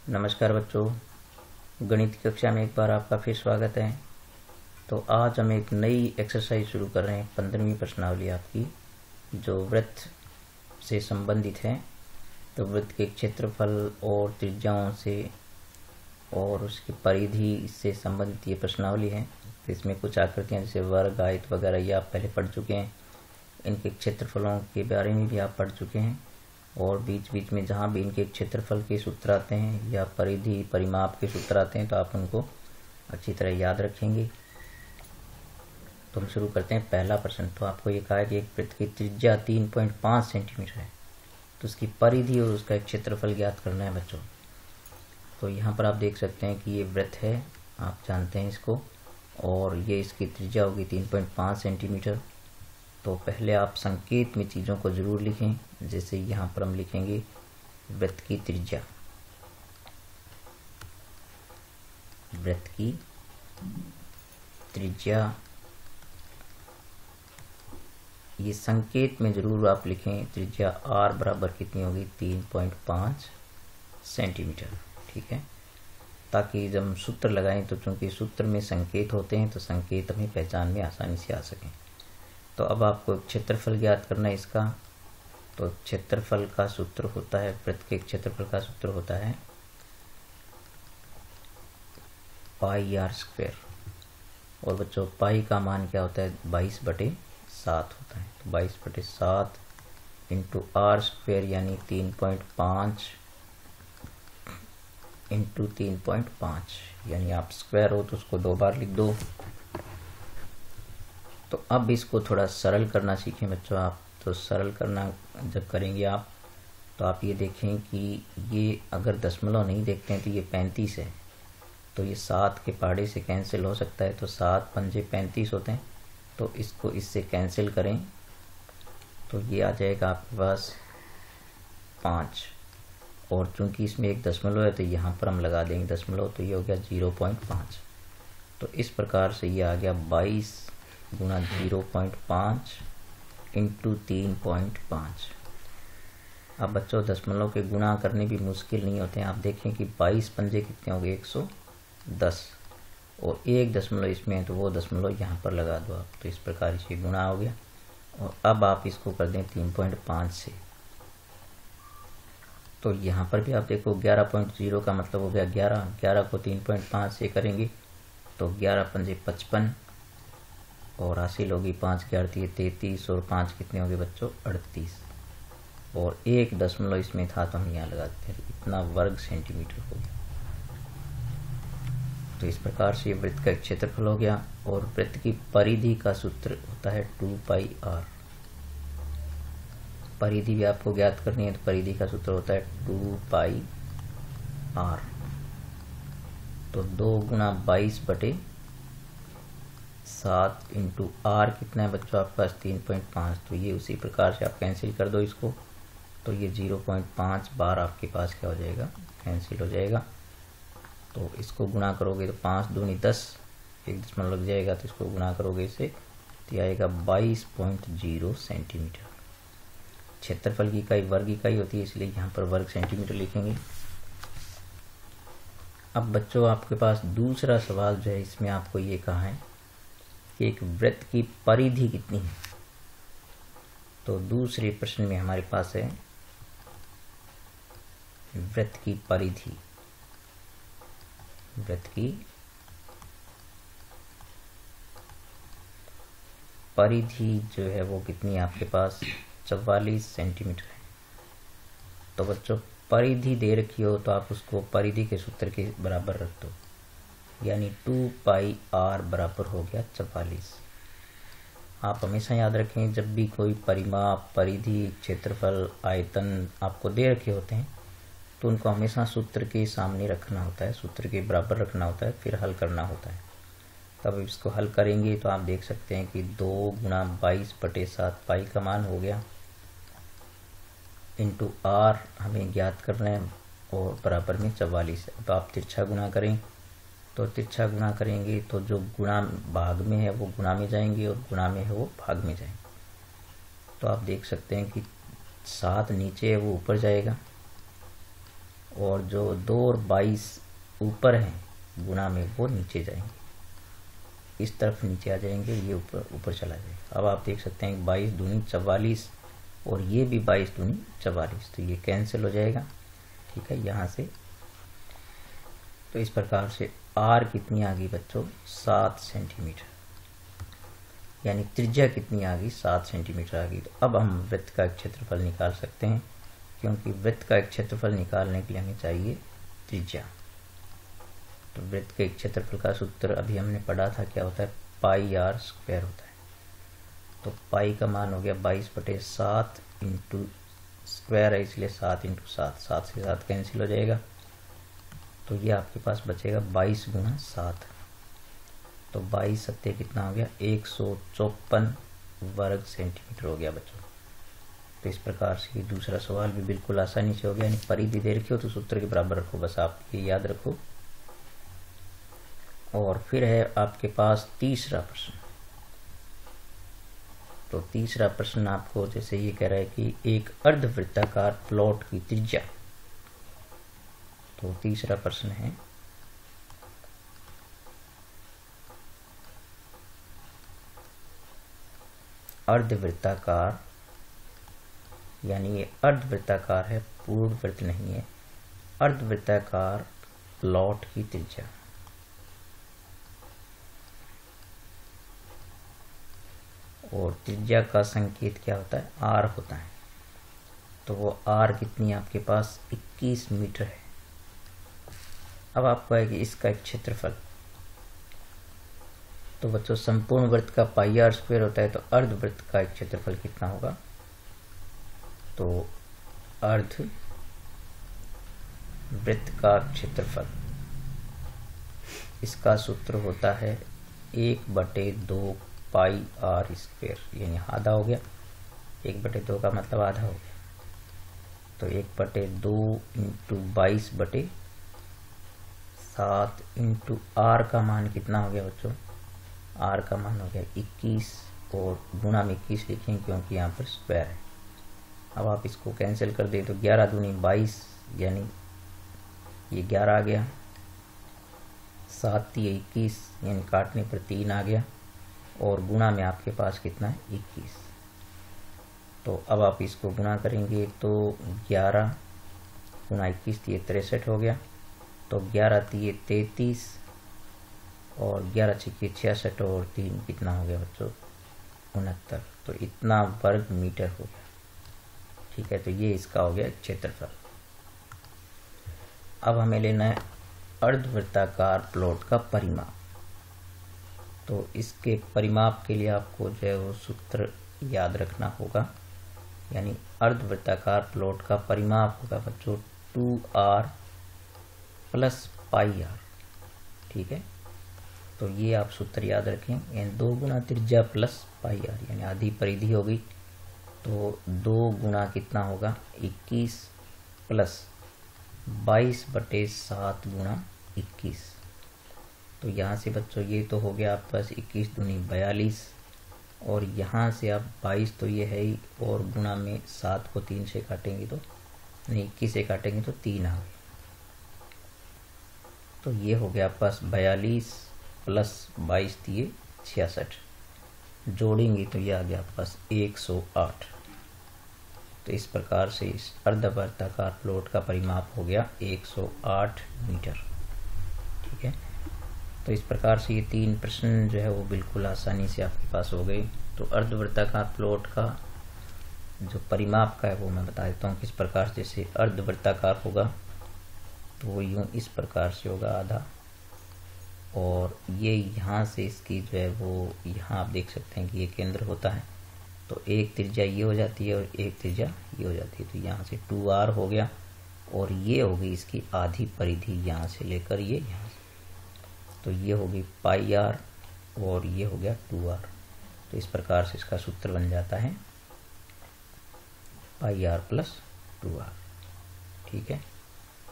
नमस्कार बच्चों, गणित की कक्षा में एक बार आपका फिर स्वागत है। तो आज हम एक नई एक्सरसाइज शुरू कर रहे हैं, 15वीं प्रश्नावली आपकी, जो वृत्त से संबंधित है। तो वृत्त के क्षेत्रफल और त्रिज्याओं से और उसकी परिधि से संबंधित ये प्रश्नावली है। तो इसमें कुछ आकृतियाँ जैसे वर्ग, आयत वगैरह ये आप पहले पढ़ चुके हैं। इनके क्षेत्रफलों के बारे में भी आप पढ़ चुके हैं, और बीच बीच में जहाँ भी इनके क्षेत्रफल के सूत्र आते हैं या परिधि परिमाप के सूत्र आते हैं तो आप उनको अच्छी तरह याद रखेंगे। तो हम शुरू करते हैं। पहला प्रश्न, तो आपको ये कहा है कि एक वृत्त की त्रिज्या 3.5 सेंटीमीटर है, तो उसकी परिधि और उसका एक क्षेत्रफल ज्ञात करना है बच्चों। तो यहाँ पर आप देख सकते हैं कि ये वृत्त है, आप जानते हैं इसको, और ये इसकी त्रिज्या होगी 3.5 सेंटीमीटर। तो पहले आप संकेत में चीज़ों को ज़रूर लिखें। जैसे यहाँ पर हम लिखेंगे वृत्त की त्रिज्या, वृत्त की त्रिज्या, ये संकेत में ज़रूर आप लिखें। त्रिज्या r बराबर कितनी होगी? 3.5 सेंटीमीटर। ठीक है, ताकि जब हम सूत्र लगाएं तो चूंकि सूत्र में संकेत होते हैं तो संकेत हमें पहचान में आसानी से आ सकें। तो अब आपको क्षेत्रफल ज्ञात करना है इसका। तो क्षेत्रफल का सूत्र होता है, वृत्त के क्षेत्रफल का सूत्र होता है पाई r स्क्वायर। और बच्चों पाई का मान क्या होता है? 22/7 होता है। तो 22/7 इंटू r स्क्वायर यानी 3.5 इंटू 3.5, यानी आप स्क्वायर हो तो उसको 2 बार लिख दो। तो अब इसको थोड़ा सरल करना सीखें बच्चों आप। तो सरल करना जब करेंगे आप, तो आप ये देखें कि ये अगर दशमलव नहीं देखते हैं तो ये 35 है, तो ये 7 के पहाड़े से कैंसिल हो सकता है। तो 7 पंजे 35 होते हैं, तो इसको इससे कैंसिल करें तो ये आ जाएगा आपके पास 5। और चूंकि इसमें एक दशमलव है तो यहाँ पर हम लगा देंगे दशमलव, तो ये हो गया 0.5। तो इस प्रकार से ये आ गया 22 गुना 0.5 इंटू 3.5। अब बच्चों दशमलव के गुणा करने भी मुश्किल नहीं होते हैं। आप देखें कि 22 पंजे कितने हो गए? 110, और एक दशमलव इसमें है तो वो दशमलव यहाँ पर लगा दो आप। तो इस प्रकार से गुणा हो गया। और अब आप इसको कर दें 3.5 से, तो यहाँ पर भी आप देखो 11.0 का मतलब हो गया 11। 11 को 3.5 से करेंगे तो 11 पंजे 55, और हासिल होगी 5 के 33, और 5 कितने हो गए बच्चों? 38। और एक दशमलव इसमें था तो हम यहाँ लगाते हैं, इतना वर्ग सेंटीमीटर हो गया। तो इस प्रकार से वृत्त का क्षेत्रफल हो गया। और वृत्त की परिधि का सूत्र होता है 2πr। परिधि भी आपको ज्ञात करनी है, तो परिधि का सूत्र होता है 2πr। तो 2 गुना 22/7 इंटू r कितना है बच्चों आपके पास? 3.5। तो ये उसी प्रकार से आप कैंसिल कर दो इसको, तो ये 0.5 बार आपके पास क्या हो जाएगा? कैंसिल हो जाएगा। तो इसको गुणा करोगे तो 5 दूनी 10, एक दशमलव लग जाएगा, तो इसको गुणा करोगे इससे तो आएगा 22.0 सेंटीमीटर। क्षेत्रफल की इकाई वर्ग इकाई होती है, इसलिए यहाँ पर वर्ग सेंटीमीटर लिखेंगे। अब बच्चों आपके पास दूसरा सवाल जो है, इसमें आपको ये कहा है कि एक वृत्त की परिधि कितनी है। तो दूसरे प्रश्न में हमारे पास है वृत्त की परिधि। वृत्त की परिधि जो है वो कितनी है आपके पास? 44 सेंटीमीटर है। तो बच्चों परिधि दे रखी हो तो आप उसको परिधि के सूत्र के बराबर रख दो, यानी 2πr बराबर हो गया 44। आप हमेशा याद रखें, जब भी कोई परिमाप, परिधि, क्षेत्रफल, आयतन आपको दे रखे होते हैं तो उनको हमेशा सूत्र के सामने रखना होता है, सूत्र के बराबर रखना होता है, फिर हल करना होता है। तब इसको हल करेंगे तो आप देख सकते हैं कि 2 गुना 22/7 पाई का मान हो गया, इंटू r हमें ज्ञात करना है, और बराबर में 44। अब आप तिरछा गुणा करें, तो तिरछा गुणा करेंगे तो जो गुणा भाग में है वो गुणा में जाएंगे, और गुणा में है वो भाग में जाएंगे। तो आप देख सकते हैं कि 7 नीचे है वो ऊपर जाएगा, और जो 2 और 22 ऊपर हैं गुणा में वो नीचे जाएंगे, इस तरफ नीचे आ जाएंगे, ये ऊपर चला जाएगा। अब आप देख सकते हैं 22 दूनी 44 और ये भी 22 दूनी 44, तो ये कैंसिल हो जाएगा। ठीक है, यहाँ से तो इस प्रकार से आर कितनी आ गई बच्चों 7 सेंटीमीटर, यानी त्रिज्या कितनी आ गई 7 सेंटीमीटर आ गई। तो अब हम वृत्त का क्षेत्रफल निकाल सकते हैं, क्योंकि वृत्त का क्षेत्रफल निकालने के लिए हमें चाहिए त्रिज्या। तो वृत्त के क्षेत्रफल का सूत्र अभी हमने पढ़ा था, क्या होता है पाई आर स्क्वायर होता है। तो पाई का मान हो गया 22/7 इंटू स्क्वायर है इसलिए 7 इंटू 7, 7 से 7 कैंसिल हो जाएगा। तो ये आपके पास बचेगा 22 गुणा 7, तो 22 सत्ते कितना हो गया 154 वर्ग सेंटीमीटर हो गया बच्चों। तो इस प्रकार से दूसरा सवाल भी बिल्कुल आसानी से हो गया, यानी परिधि दे रखी हो तो सूत्र के बराबर रखो, बस आप ये याद रखो। और फिर है आपके पास तीसरा प्रश्न। तो तीसरा प्रश्न आपको जैसे ये कह रहा है कि एक अर्धवृत्ताकार प्लॉट की त्रिज्या। तो तीसरा प्रश्न है अर्धवृत्ताकार, यानी ये अर्धवृत्ताकार है, पूर्ण वृत्त नहीं है, अर्धवृत्ताकार प्लॉट की त्रिज्या। और त्रिज्या का संकेत क्या होता है आर होता है। तो वो आर कितनी है आपके पास 21 मीटर है। अब आपको है कि इसका क्षेत्रफल, तो बच्चों संपूर्ण वृत्त का पाई आर स्क्वायर होता है, तो अर्धवृत्त का क्षेत्रफल कितना होगा, तो अर्ध वृत्त का क्षेत्रफल, इसका सूत्र होता है 1/2 पाई आर स्क्वायर, यानी आधा हो गया, 1/2 का मतलब आधा हो गया। तो 1/2 इंटू 22/7 इंटू आर का मान कितना हो गया बच्चों, आर का मान हो गया 21 और गुणा में 21 लिखेंगे क्योंकि यहाँ पर स्क्वायर है। अब आप इसको कैंसिल कर दे तो 11 दूनी 22, यानी ये 11 आ गया, 7 × 21 यानी काटने पर 3 आ गया, और गुणा में आपके पास कितना है 21। तो अब आप इसको गुणा करेंगे तो 11 गुणा 21 तो ये 63 हो गया, तो 11 तो ये 33 और 11 छिके 66 और 3 कितना हो गया बच्चों 69। तो इतना वर्ग मीटर हो गया। ठीक है, तो ये इसका हो गया क्षेत्रफल। अब हमें लेना है अर्धवृत्ताकार प्लॉट का परिमाप। तो इसके परिमाप के लिए आपको जो है वो सूत्र याद रखना होगा, यानी अर्धवृत्ताकार प्लॉट का परिमाप होगा बच्चों 2r + πr। ठीक है, तो ये आप सूत्र याद रखें, यानी 2 गुना त्रिज्या प्लस πr, यानी आधी परिधि होगी, तो 2 गुना कितना होगा 21 प्लस 22/7 गुणा 21। तो यहाँ से बच्चों ये तो हो गया आपके पास 21 दूनी 42, और यहाँ से आप 22 तो ये है ही, और गुणा में 7 को 3 से काटेंगे तो नहीं 21 से काटेंगे तो 3 आ गए। तो ये हो गया आपके पास 42 प्लस 22 दिए 66, जोड़ेंगे तो ये आ गया आपके पास 108। तो इस प्रकार से इस अर्धवृत्ताकार प्लॉट का परिमाप हो गया 108 मीटर। ठीक है, तो इस प्रकार से ये 3 प्रश्न जो है वो बिल्कुल आसानी से आपके पास हो गए। तो अर्धवृत्ताकार प्लॉट का जो परिमाप का है वो मैं बता देता हूँ किस प्रकार से। जैसे अर्धवृत्ताकार होगा तो वो यूँ इस प्रकार से होगा आधा, और ये यहाँ से इसकी जो है वो यहाँ आप देख सकते हैं कि ये केंद्र होता है, तो एक त्रिज्या ये हो जाती है और एक त्रिज्या ये हो जाती है, तो यहाँ से 2r हो गया, और ये हो गई इसकी आधी परिधि यहाँ से लेकर ये यहाँ से, तो ये हो गई πr और ये हो गया 2r। तो इस प्रकार से इसका सूत्र बन जाता है πr + 2r। ठीक है,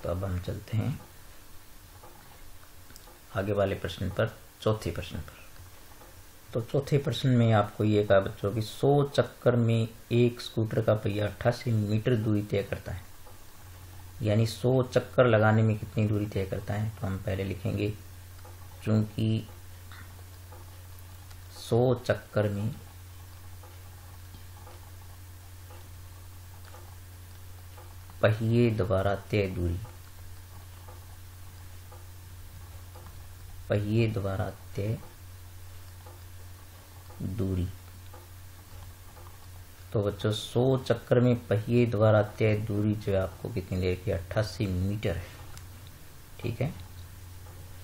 तो अब हम चलते हैं आगे वाले प्रश्न पर, चौथे प्रश्न पर। तो चौथे प्रश्न में आपको ये कहा बच्चों कि 100 चक्कर में एक स्कूटर का पहिया 88 मीटर दूरी तय करता है, यानी 100 चक्कर लगाने में कितनी दूरी तय करता है। तो हम पहले लिखेंगे चूंकि 100 चक्कर में पहिए द्वारा तय दूरी, पहिए द्वारा तय दूरी। तो बच्चों 100 चक्कर में पहिए द्वारा तय दूरी जो है आपको कितनी देगी, 88 मीटर है। ठीक है,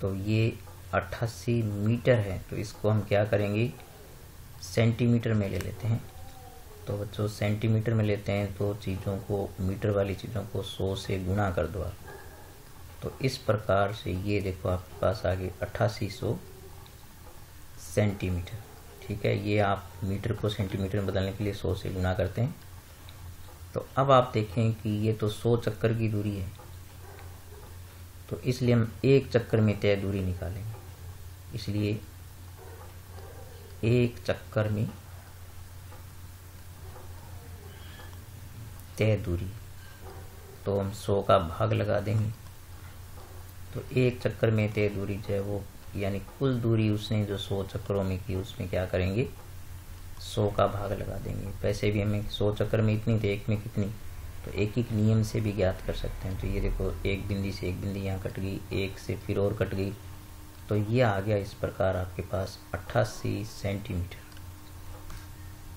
तो ये 88 मीटर है। तो इसको हम क्या करेंगे, सेंटीमीटर में ले लेते हैं। तो बच्चों सेंटीमीटर में लेते हैं तो चीज़ों को, मीटर वाली चीज़ों को 100 से गुणा कर दो आप। तो इस प्रकार से ये देखो आपके पास आ गई 8800 सेंटीमीटर। ठीक है, ये आप मीटर को सेंटीमीटर में बदलने के लिए 100 से गुणा करते हैं। तो अब आप देखें कि ये तो 100 चक्कर की दूरी है, तो इसलिए हम एक चक्कर में तय दूरी निकालेंगे। इसलिए एक चक्कर में तय दूरी, तो हम 100 का भाग लगा देंगे। तो एक चक्कर में तय दूरी जो है वो, यानी कुल दूरी उसने जो 100 चक्करों में की, उसमें क्या करेंगे, 100 का भाग लगा देंगे। वैसे भी हमें 100 चक्कर में इतनी, तो एक में कितनी, तो एक एक नियम से भी ज्ञात कर सकते हैं। तो ये देखो एक बिंदी से एक बिंदी यहाँ कट गई, एक से फिर और कट गई, तो ये आ गया इस प्रकार आपके पास 88 सेंटीमीटर।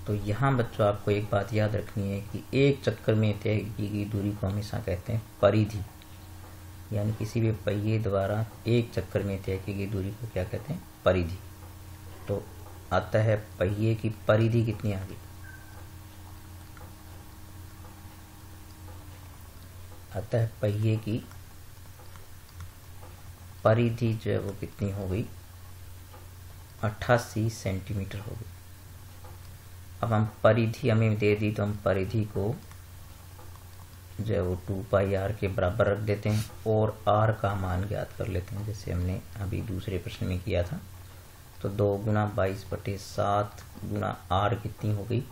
तो यहाँ बच्चों आपको एक बात याद रखनी है कि एक चक्कर में तय की गई दूरी को हमेशा कहते हैं परिधि, यानी किसी भी पहिए द्वारा एक चक्कर में तय की गई दूरी को क्या कहते हैं, परिधि। तो आता है पहिए की परिधि कितनी आ गई, आता है पहिए की परिधि जो है वो कितनी हो गई, 88 सेंटीमीटर हो गई। अब हम परिधि हमें दे दी, तो हम परिधि को जो है वो 2πr के बराबर रख देते हैं और r का मान ज्ञात कर लेते हैं, जैसे हमने अभी दूसरे प्रश्न में किया था। तो 2 गुना 22/7 गुना r कितनी हो गई,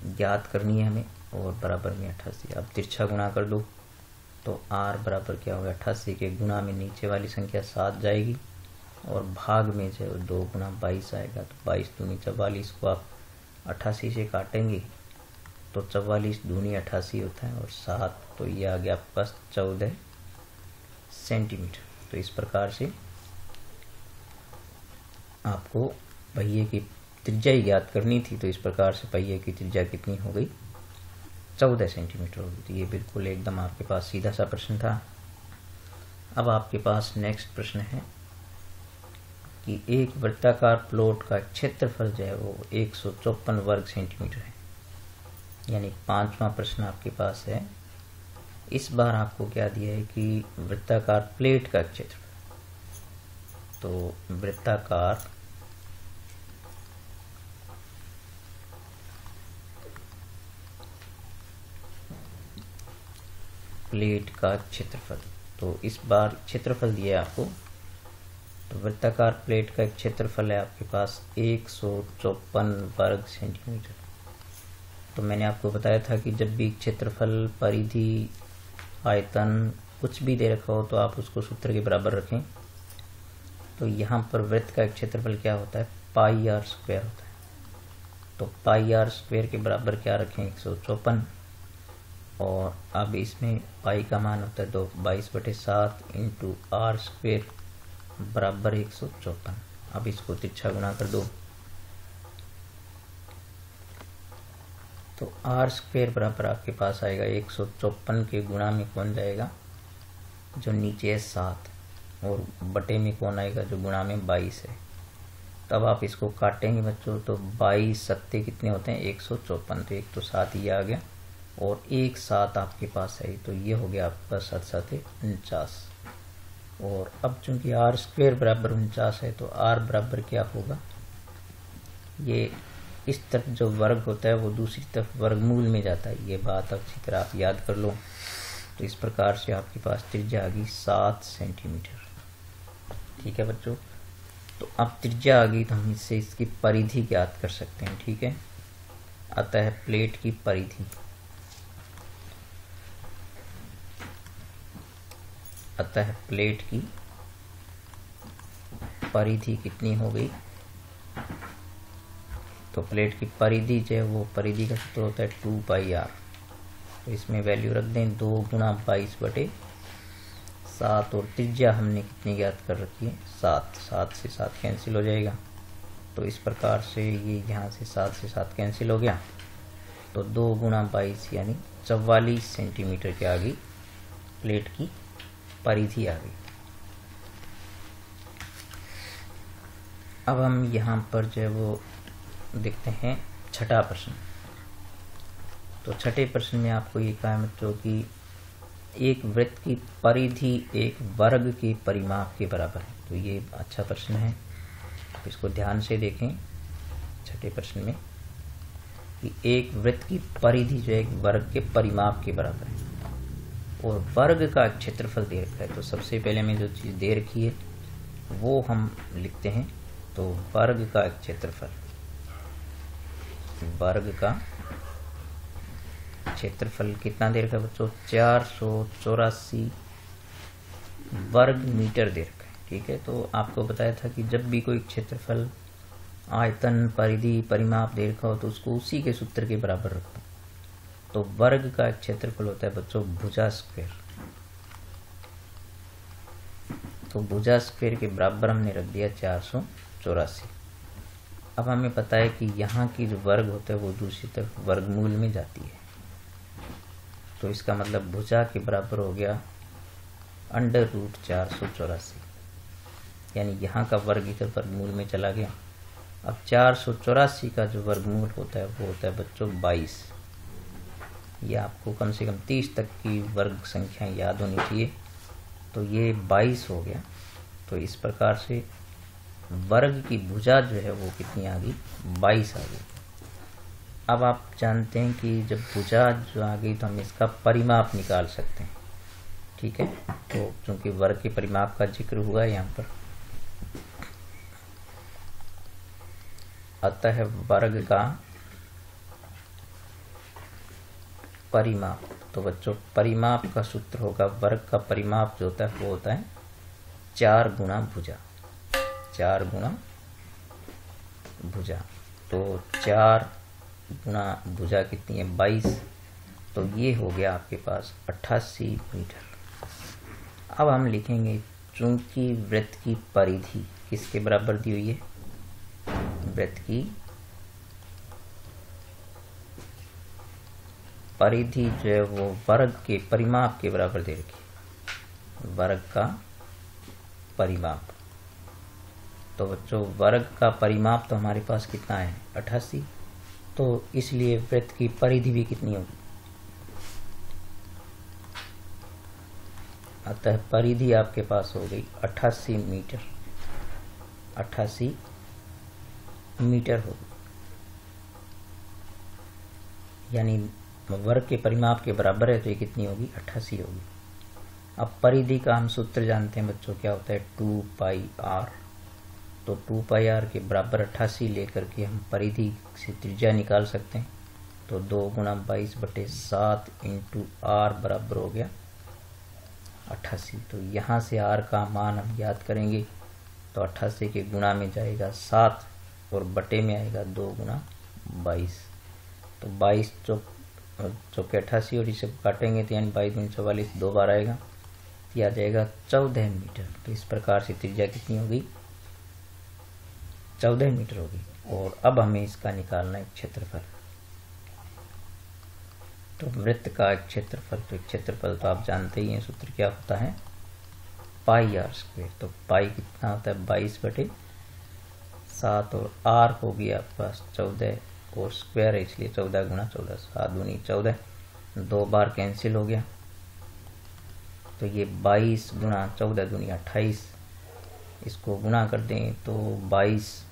ज्ञात करनी है हमें, और बराबर में 88। अब तिरछा गुणा कर दो, तो r बराबर क्या होगा, 88 के गुना में नीचे वाली संख्या 7 जाएगी और भाग में जो 2 गुना 22 आएगा। तो 22 दूनी 44 को आप 88 से काटेंगे तो 44 दूनी 88 होता है और 7, तो ये आ गया आपके पास 14 सेंटीमीटर। तो इस प्रकार से आपको पहिए की त्रिज्या ही ज्ञात करनी थी। तो इस प्रकार से पहिए की त्रिज्या कितनी हो गई, 14 सेंटीमीटर होगी। तो ये बिल्कुल एकदम आपके पास सीधा सा प्रश्न था। अब आपके पास नेक्स्ट प्रश्न है कि एक वृत्ताकार प्लॉट का क्षेत्रफल जो है वो 154 वर्ग सेंटीमीटर है, यानी 5वां प्रश्न आपके पास है। इस बार आपको क्या दिया है कि वृत्ताकार प्लेट का क्षेत्रफल। तो वृत्ताकार प्लेट का क्षेत्रफल, तो इस बार क्षेत्रफल दिया है आपको। तो वृत्ताकार प्लेट का क्षेत्रफल है आपके पास 154 वर्ग सेंटीमीटर। तो मैंने आपको बताया था कि जब भी क्षेत्रफल, परिधि, आयतन कुछ भी दे रखा हो तो आप उसको सूत्र के बराबर रखें। तो यहाँ पर वृत्त का क्षेत्रफल क्या होता है, πr² होता है। तो πr² के बराबर क्या रखें, 154, और अब इसमें पाई का मान होता है 22/7 इंटू r² बराबर 154। अब इसको तिरछा गुणा कर दो, तो r² बराबर आपके पास आएगा 154 के गुणा में कौन जाएगा, जो नीचे है 7, और बटे में कौन आएगा, जो गुणा में 22 है। तब आप इसको काटेंगे बच्चों, तो 22 सत्ते कितने होते हैं, 154। तो एक तो 7 ये आ गया और एक 7 आपके पास है, तो ये हो गया आपका 7×7 49। और अब चूंकि r² बराबर 49 है, तो r बराबर क्या होगा, ये इस तरफ जो वर्ग होता है वो दूसरी तरफ वर्गमूल में जाता है। ये बात अच्छी तरह आप याद कर लो। तो इस प्रकार से आपके पास त्रिज्या आ गई 7 सेंटीमीटर। ठीक है बच्चों, तो अब त्रिज्या आ गई तो हम इससे इसकी परिधि ज्ञात कर सकते हैं। ठीक है, आता है प्लेट की परिधि। अतः प्लेट की परिधि कितनी हो गई? तो प्लेट की परिधि जो है वो परिधि का सूत्र होता है 2πr। तो इसमें वैल्यू रख दें 2 गुणा 22/7 और त्रिज्या हमने कितनी ज्ञात कर रखी है? 7। 7 से 7 कैंसिल हो जाएगा। तो इस प्रकार से ये यहाँ से 7 से 7 कैंसिल हो गया। तो 2 गुणा 22 यानी 44 सेंटीमीटर के आ गई प्लेट की परिधि आ गई। अब हम यहाँ पर जो है वो देखते हैं छठा प्रश्न। तो छठे प्रश्न में आपको ये कहा है बच्चों कि एक वृत्त की परिधि एक वर्ग के परिमाप के बराबर है। तो ये अच्छा प्रश्न है, इसको ध्यान से देखें। छठे प्रश्न में कि एक वृत्त की परिधि जो है एक वर्ग के परिमाप के बराबर है और वर्ग का क्षेत्रफल दे रखा है। तो सबसे पहले में जो चीज़ दे रखी है वो हम लिखते हैं। तो वर्ग का क्षेत्रफल, वर्ग का क्षेत्रफल कितना दे रखा है बच्चों? 484 वर्ग मीटर दे रखा है। ठीक है, तो आपको बताया था कि जब भी कोई क्षेत्रफल, आयतन, परिधि, परिमाप दे रखा हो तो उसको उसी के सूत्र के बराबर रखो। तो वर्ग का क्षेत्रफल होता है बच्चों भुजा स्क्वायर। तो भुजा स्क्वायर के बराबर हमने रख दिया 484। अब हमें पता है कि यहाँ की जो वर्ग होता है वो दूसरी तरफ वर्गमूल में जाती है। तो इसका मतलब भुजा के बराबर हो गया √484, यानी यहाँ का वर्ग इधर वर्गमूल में चला गया। अब 484 का जो वर्गमूल होता है वो होता है बच्चों 22। ये आपको कम से कम 30 तक की वर्ग संख्याएं याद होनी चाहिए। तो ये 22 हो गया। तो इस प्रकार से वर्ग की भुजा जो है वो कितनी आ गई? 22 आ गई। अब आप जानते हैं कि जब भुजा जो आ गई तो हम इसका परिमाप निकाल सकते हैं। ठीक है, तो चूंकि वर्ग के परिमाप का जिक्र हुआ है यहाँ पर, अतः वर्ग का परिमाप। तो बच्चों परिमाप का सूत्र होगा, वर्ग का परिमाप जो होता है वो होता है 4 गुणा भुजा। 4 गुणा भुजा। तो 4 गुणा भुजा कितनी है? 22। तो ये हो गया आपके पास 88 मीटर। अब हम लिखेंगे चूंकि वृत्त की परिधि किसके बराबर दी हुई है? वृत्त की परिधि जो है वो वर्ग के परिमाप के बराबर दे रखी। वर्ग का परिमाप। तो बच्चों वर्ग का परिमाप तो हमारे पास कितना है? 88। तो इसलिए वृत्त की परिधि भी कितनी होगी? अतः परिधि आपके पास हो गई 88 मीटर। 88 मीटर होगी, यानी वर्ग के परिमाप के बराबर है। तो ये कितनी होगी? 88 होगी। अब परिधि का हम सूत्र जानते हैं बच्चों, क्या होता है? 2πr। तो 2πr के बराबर 88 लेकर के हम परिधि से त्रिज्या निकाल सकते हैं। तो 2 गुणा 22/7 इंटू r बराबर हो गया 88। तो यहाँ से r का मान हम याद करेंगे तो 88 के गुणा में जाएगा 7 और बटे में आएगा 2 गुणा 22। तो 22 चौके 88 और इसे काटेंगे तो यानी 22 × 44 2 बार आएगा, यह आ जाएगा 14 मीटर। तो इस प्रकार से त्रिज्या कितनी होगी? 14 मीटर होगी। और अब हमें इसका निकालना है क्षेत्रफल। तो वृत्त का क्षेत्रफल, तो क्षेत्रफल तो आप जानते ही हैं सूत्र क्या होता है? πr²। तो पाई कितना होता है? 22/7 और r हो गया आपके पास 14 और स्क्वायर है इसलिए 14 गुणा 14, 7 दूनी 14, 2 बार कैंसिल हो गया। तो ये 22 गुणा 14 दूनी 28, इसको गुणा कर दें तो 22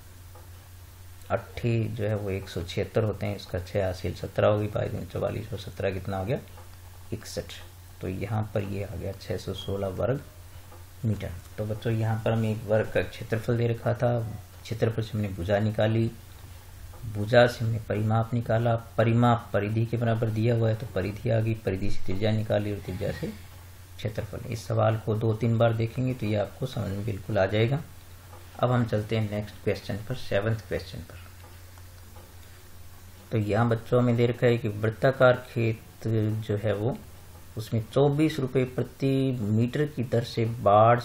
8 जो है वो 176 होते हैं। इसका 6 हासिल 17 होगी। 22 × 44 और 17 कितना हो गया? 61। तो यहाँ पर ये आ गया 616 वर्ग मीटर। तो बच्चों यहाँ पर हमें एक वर्ग का क्षेत्रफल दे रखा था। क्षेत्रफल से हमने भुजा निकाली, भुजा से हमने परिमाप निकाला। परिमाप परिधि के बराबर दिया हुआ है तो परिधि आ गई। परिधि से त्रिज्या निकाली और त्रिज्या से क्षेत्रफल। इस सवाल को 2-3 बार देखेंगे तो ये आपको समझ में बिल्कुल आ जाएगा। अब हम चलते हैं नेक्स्ट क्वेश्चन पर, 7th क्वेश्चन पर। तो यहाँ बच्चों में दे रखा है कि वृत्ताकार खेत जो है वो उसमें 24 रुपये प्रति मीटर की दर से बाड़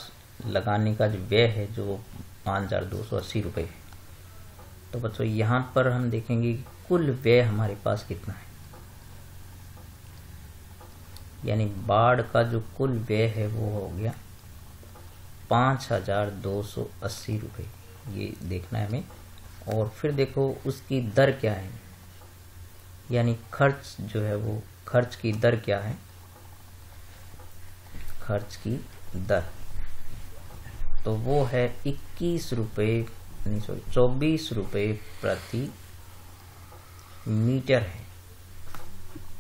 लगाने का जो व्यय है जो 5280 रुपये है। तो बच्चों यहाँ पर हम देखेंगे कि कुल व्यय हमारे पास कितना है, यानी बाड़ का जो कुल व्यय है वो हो गया 5280 रुपये, ये देखना है हमें। और फिर देखो उसकी दर क्या है, यानी खर्च जो है वो खर्च की दर क्या है, खर्च की दर तो वो है 24 रुपये प्रति मीटर है।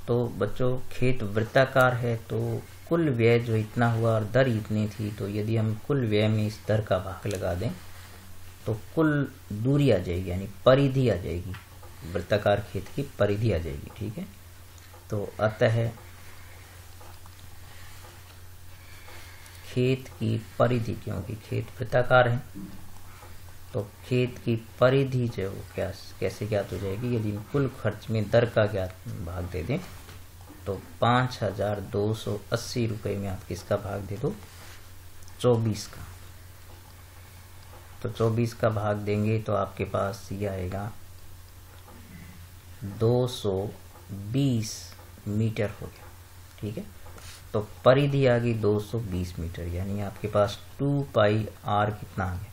तो बच्चों खेत वृत्ताकार है तो कुल व्यय जो इतना हुआ और दर इतनी थी, तो यदि हम कुल व्यय में इस दर का भाग लगा दें तो कुल दूरी आ जाएगी, यानी परिधि आ जाएगी, वृत्ताकार खेत की परिधि आ जाएगी। ठीक है, तो अतः खेत की परिधि, क्योंकि खेत वृत्ताकार है तो खेत की परिधि जो कैसे ज्ञात हो जाएगी, यदि कुल खर्च में दर का ज्ञात भाग दे दें तो 5280 रुपये में आप किसका भाग दे दो, 24 का। तो 24 का भाग देंगे तो आपके पास ये आएगा 220 मीटर हो गया। ठीक है, तो परिधि आ गई 220 मीटर, यानी आपके पास 2 पाई आर कितना आ गया,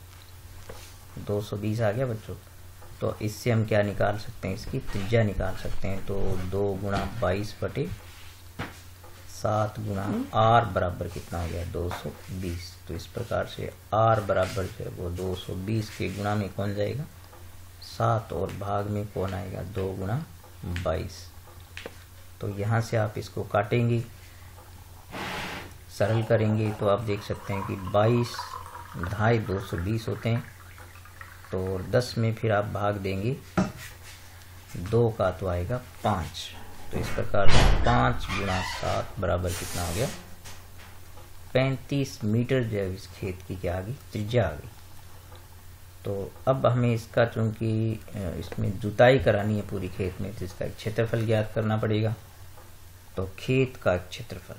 220 आ गया बच्चों। तो इससे हम क्या निकाल सकते हैं, इसकी त्रिज्या निकाल सकते हैं। तो 2 गुणा 22/7 गुणा आर बराबर कितना हो गया, 220। तो इस प्रकार से आर बराबर जो है वो 220 के गुणा में कौन जाएगा 7 और भाग में कौन आएगा 2 गुणा 22। तो यहाँ से आप इसको काटेंगे, सरल करेंगे तो आप देख सकते हैं कि 22 ढाई 220 होते हैं। तो 10 में फिर आप भाग देंगे 2 का तो आएगा 5। तो इस प्रकार से 5 गुणा 7 बराबर कितना हो गया 35 मीटर जो है इस खेत की क्या आ गई, त्रिज्या आ गई। तो अब हमें इसका, चूंकि इसमें जुताई करानी है पूरी खेत में, तो इसका क्षेत्रफल ज्ञात करना पड़ेगा। तो खेत का क्षेत्रफल,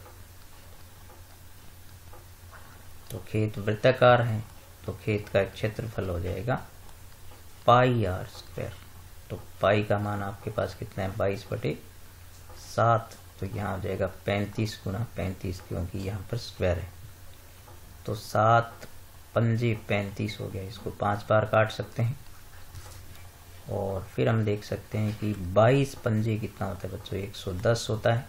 तो खेत वृत्ताकार है तो खेत का क्षेत्रफल हो जाएगा पाई आर स्क्वायर। तो पाई का मान आपके पास कितना है 22/7, तो यहाँ हो जाएगा 35 गुणा 35, क्योंकि यहाँ पर स्क्वायर है। तो 7 पंजे 35 हो गया, इसको 5 बार काट सकते हैं। और फिर हम देख सकते हैं कि 22 पंजे कितना होता है बच्चों, 110 होता है।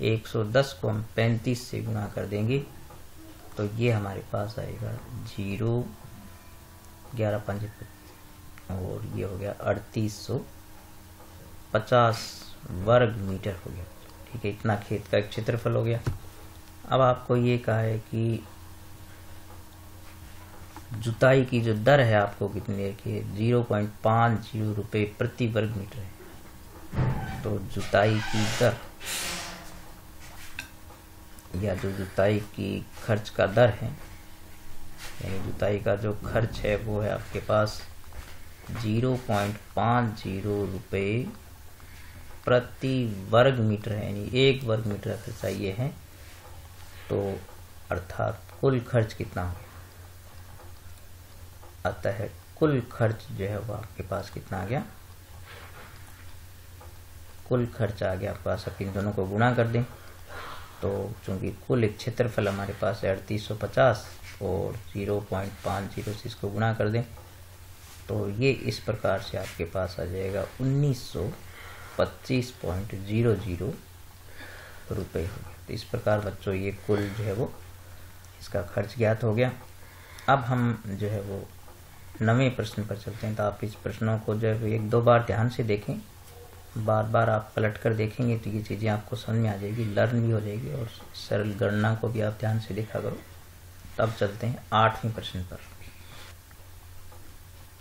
110 को हम 35 से गुणा कर देंगे तो ये हमारे पास आएगा 0 11 पंजे और ये हो गया 3850 वर्ग मीटर हो गया। ठीक है, इतना खेत का क्षेत्रफल हो गया। अब आपको ये कहा है कि जुताई की जो दर है आपको कितनी है कि 0.50 रुपये प्रति वर्ग मीटर है। तो जुताई की दर या जो जुताई की खर्च का दर है, यानी जुताई का जो खर्च है वो है आपके पास 0.50 रुपये प्रति वर्ग मीटर है, यानी 1 वर्ग मीटर का खर्चा ये है। तो अर्थात कुल खर्च कितना हो, अतः कुल खर्च जो है वो आपके पास कितना आ गया, कुल खर्च आ गया आपके पास। अब इन दोनों को गुणा कर दें तो चूंकि कुल एक क्षेत्रफल हमारे पास है 3850 और 0.50 से इसको गुणा कर दें तो ये इस प्रकार से आपके पास आ जाएगा 1925.00 रुपये हो गया। तो इस प्रकार बच्चों ये कुल जो है वो इसका खर्च ज्ञात हो गया। अब हम जो है वो 9वें प्रश्न पर चलते हैं। तो आप इस प्रश्नों को जो है 1-2 बार ध्यान से देखें, बार बार आप पलट कर देखेंगे तो ये चीज़ें आपको समझ में आ जाएगी, लर्न भी हो जाएगी और सरल गणना को भी आप ध्यान से देखा करो। तब चलते हैं 8वें प्रश्न पर।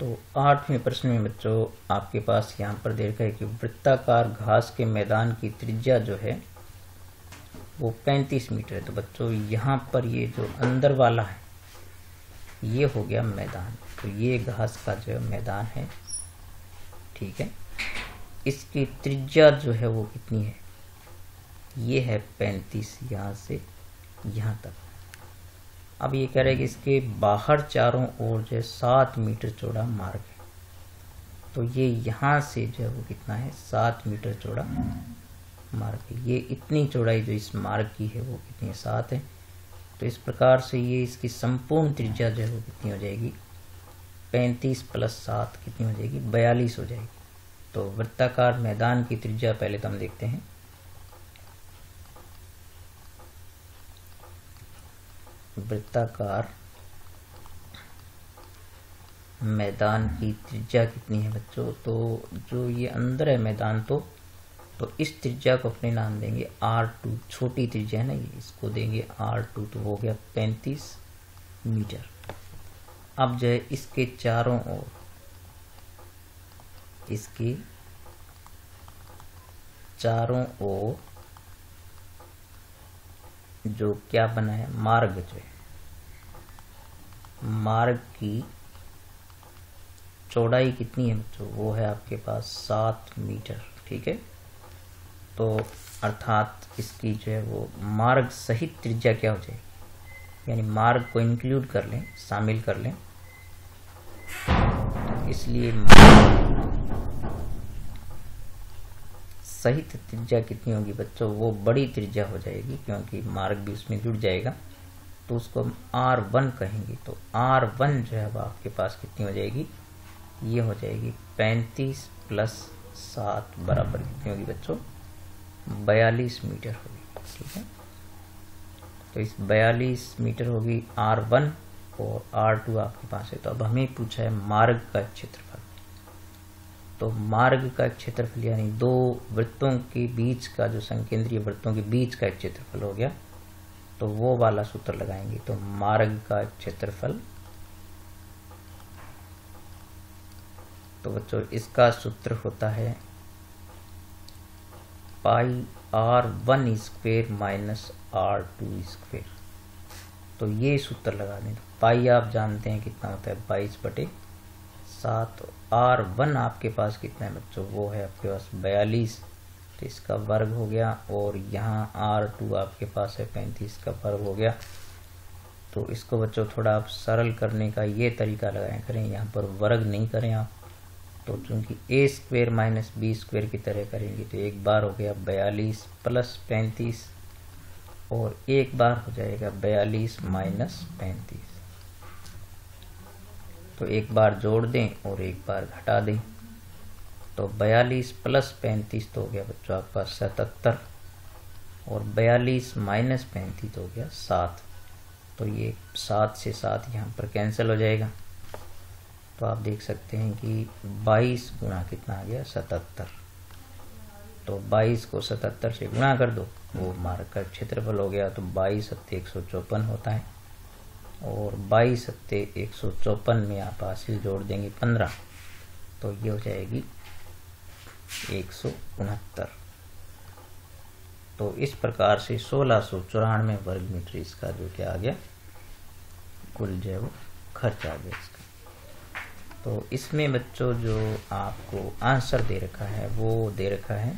तो 8वें प्रश्न में बच्चों आपके पास यहाँ पर देखा है कि वृत्ताकार घास के मैदान की त्रिज्या जो है वो 35 मीटर है। तो बच्चों यहाँ पर ये जो अंदर वाला है ये हो गया मैदान। तो ये घास का जो मैदान है, ठीक है, इसकी त्रिज्या जो है वो कितनी है, ये है 35 यहाँ से यहाँ तक। अब ये कह रहे हैं कि इसके बाहर चारों ओर जो है 7 मीटर चौड़ा मार्ग है। तो ये यहाँ से जो है वो कितना है, 7 मीटर चौड़ा मार्ग है। ये इतनी चौड़ाई जो इस मार्ग की है वो कितनी है, 7 है। तो इस प्रकार से ये इसकी संपूर्ण त्रिज्या जो है वो कितनी हो जाएगी, 35 + 7 कितनी हो जाएगी, 42 हो जाएगी। तो वृत्ताकार मैदान की त्रिज्या पहले तो हम देखते हैं। वृत्ताकार मैदान की त्रिज्या कितनी है बच्चों, तो जो ये अंदर है मैदान, तो इस त्रिज्या को अपने नाम देंगे R2, छोटी त्रिज्या है ना ये, इसको देंगे R2। तो हो गया 35 मीटर। अब जो है इसके चारों ओर, इसके चारों ओर जो क्या बना है, मार्ग जो है, मार्ग की चौड़ाई कितनी है बच्चों, वो है आपके पास 7 मीटर, ठीक है। तो अर्थात इसकी जो है वो मार्ग सहित त्रिज्या क्या हो जाएगी, यानी मार्ग को इंक्लूड कर लें, शामिल कर लें। इसलिए सहित त्रिज्या कितनी होगी बच्चों, वो बड़ी त्रिज्या हो जाएगी, क्योंकि मार्ग भी उसमें जुड़ जाएगा। तो उसको हम R1 कहेंगे। तो R1 जो है वो आपके पास कितनी हो जाएगी, ये हो जाएगी 35 + 7 बराबर कितनी होगी बच्चों, 42 मीटर होगी, ठीक है। तो इस 42 मीटर होगी R1 और R2 आपके पास है। तो अब हमें पूछा है मार्ग का क्षेत्रफल। तो मार्ग का क्षेत्रफल यानी दो वृत्तों के बीच का, जो संकेंद्रीय वृत्तों के बीच का एक क्षेत्रफल हो गया, तो वो वाला सूत्र लगाएंगे। तो मार्ग का क्षेत्रफल, तो बच्चों इसका सूत्र होता है πr1² - r2²। तो ये सूत्र लगा दें। तो पाई आप जानते हैं कितना होता है, 22/7। R1 आपके पास कितना है बच्चों, वो है आपके पास 42, तो इसका वर्ग हो गया। और यहाँ R2 आपके पास है 35 का वर्ग हो गया। तो इसको बच्चों थोड़ा आप सरल करने का ये तरीका लगाया करें, यहाँ पर वर्ग नहीं करें आप। तो चूंकि a² - b² की तरह करेंगे, तो एक बार हो गया 42 + 35 और एक बार हो जाएगा 42 - 35। तो एक बार जोड़ दें और एक बार घटा दें। तो 42 + 35 तो हो गया बच्चों आपका 77 और 42 - 35 तो हो गया 7। तो ये 7 से 7 यहाँ पर कैंसिल हो जाएगा। तो आप देख सकते हैं कि 22 गुणा कितना आ गया, 77। तो 22 को 77 से गुणा कर दो, वो मार्ग का क्षेत्रफल हो गया। तो 22 × 154 होता है और 22 × 154 में आप हासिल जोड़ देंगे 15, तो ये हो जाएगी 169। तो इस प्रकार से 1694 वर्ग मीटर इसका जो क्या आ गया, कुल जो है वो खर्च आ गया इसका। तो इसमें बच्चों जो आपको आंसर दे रखा है वो दे रखा है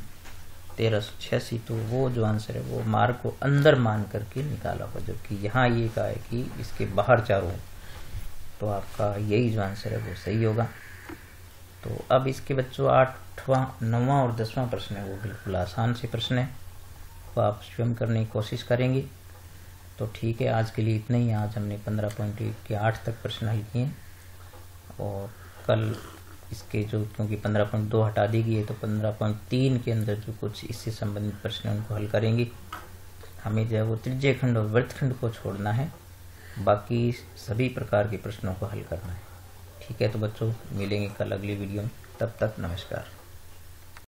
1386। तो वो जो आंसर है वो मार्ग को अंदर मान करके निकाला होगा, जबकि यहाँ ये कहा है कि इसके बाहर चारों। तो आपका यही जो आंसर है वो सही होगा। तो अब इसके बच्चों 8वां, 9वां और 10वां प्रश्न है, वो बिल्कुल आसान से प्रश्न है, वो आप स्वयं करने की कोशिश करेंगे। तो ठीक है, आज के लिए इतना ही। आज हमने 15.1 के 8 तक प्रश्न हल किए और कल इसके जो, क्योंकि 15.2 हटा दी गई है, तो 15.3 के अंदर जो कुछ इससे संबंधित प्रश्न उनको हल करेंगे। हमें जो है वो त्रिज्यखंड और वृत्तखंड को छोड़ना है, बाकी सभी प्रकार के प्रश्नों को हल करना है। ठीक है, तो बच्चों मिलेंगे कल अगली वीडियो में, तब तक नमस्कार।